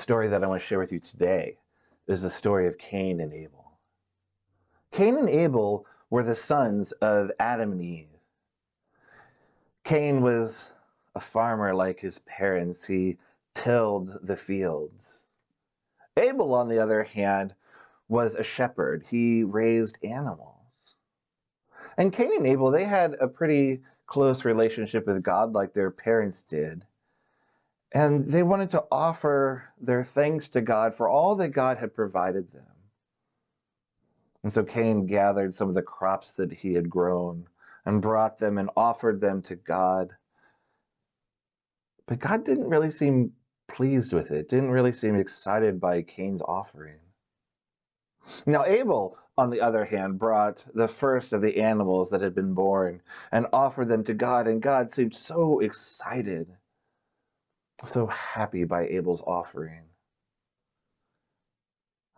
story that I want to share with you today is the story of Cain and Abel. Cain and Abel were the sons of Adam and Eve. Cain was a farmer like his parents. He tilled the fields. Abel, on the other hand, was a shepherd. He raised animals. And Cain and Abel, they had a pretty close relationship with God like their parents did. And they wanted to offer their thanks to God for all that God had provided them. And so Cain gathered some of the crops that he had grown and brought them and offered them to God. But God didn't really seem pleased with it, didn't really seem excited by Cain's offering. Now Abel, on the other hand, brought the first of the animals that had been born and offered them to God, and God seemed so excited, so happy by Abel's offering.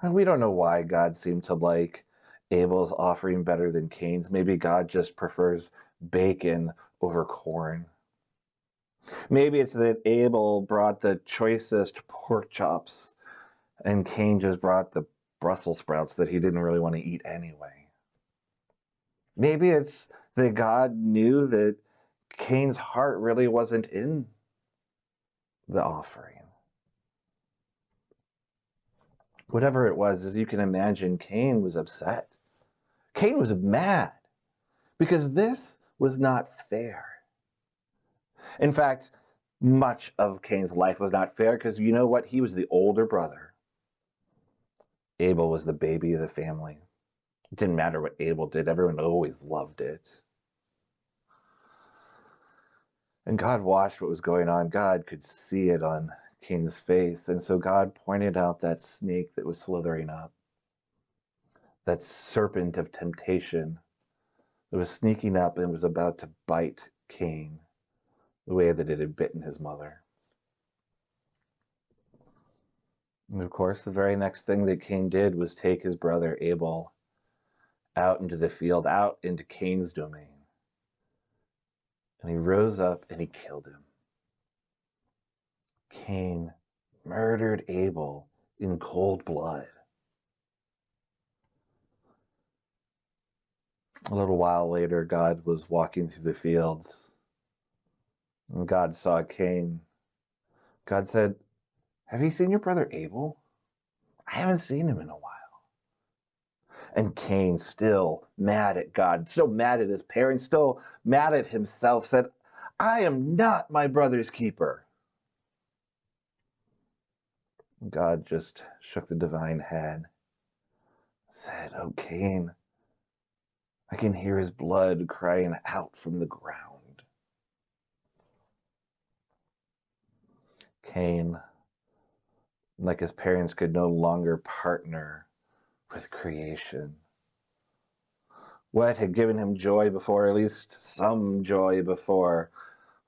And we don't know why God seemed to like Abel's offering better than Cain's. Maybe God just prefers bacon over corn. Maybe it's that Abel brought the choicest pork chops and Cain just brought the Brussels sprouts that he didn't really want to eat anyway. Maybe it's that God knew that Cain's heart really wasn't in the offering. Whatever it was, as you can imagine, Cain was upset. Cain was mad because this was not fair. In fact, much of Cain's life was not fair because you know what? He was the older brother. Abel was the baby of the family. It didn't matter what Abel did. Everyone always loved it. And God watched what was going on. God could see it on Cain's face. And so God pointed out that snake that was slithering up, that serpent of temptation that was sneaking up and was about to bite Cain the way that it had bitten his mother. And of course, the very next thing that Cain did was take his brother Abel out into the field, out into Cain's domain. And he rose up and he killed him. Cain murdered Abel in cold blood. A little while later, God was walking through the fields, and God saw Cain. God said, "Have you seen your brother Abel? I haven't seen him in a while." And Cain, still mad at God, still mad at his parents, still mad at himself, said, "I am not my brother's keeper." God just shook the divine head, said, "Oh, Cain, I can hear his blood crying out from the ground." Cain, like his parents, could no longer partner with creation. What had given him joy before, at least some joy before,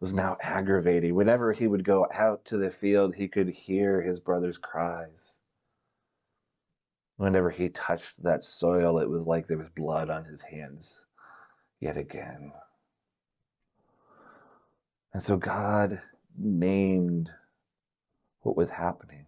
was now aggravating. Whenever he would go out to the field, he could hear his brother's cries. Whenever he touched that soil, it was like there was blood on his hands yet again. And so God named what was happening.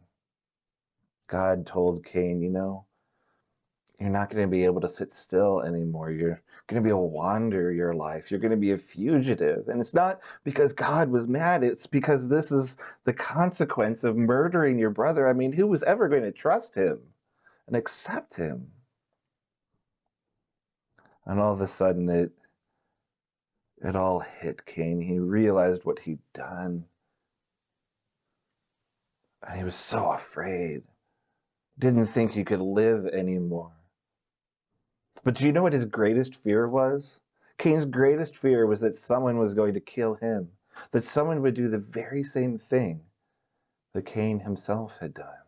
God told Cain, you're not going to be able to sit still anymore. You're going to be a wanderer your life. You're going to be a fugitive. And it's not because God was mad. It's because this is the consequence of murdering your brother. I mean, who was ever going to trust him and accept him? And all of a sudden, it all hit Cain. He realized what he'd done. And he was so afraid. Didn't think he could live anymore. But do you know what his greatest fear was? Cain's greatest fear was that someone was going to kill him, that someone would do the very same thing that Cain himself had done.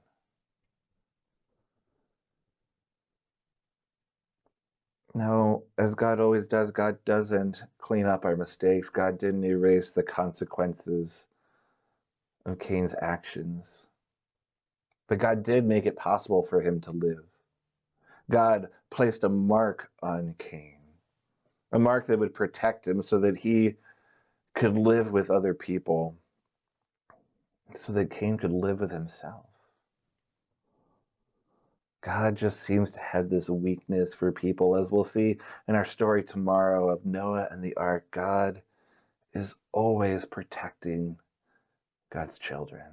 Now, as God always does, God doesn't clean up our mistakes. God didn't erase the consequences of Cain's actions. But God did make it possible for him to live. God placed a mark on Cain, a mark that would protect him so that he could live with other people, so that Cain could live with himself. God just seems to have this weakness for people. As we'll see in our story tomorrow of Noah and the ark, God is always protecting God's children.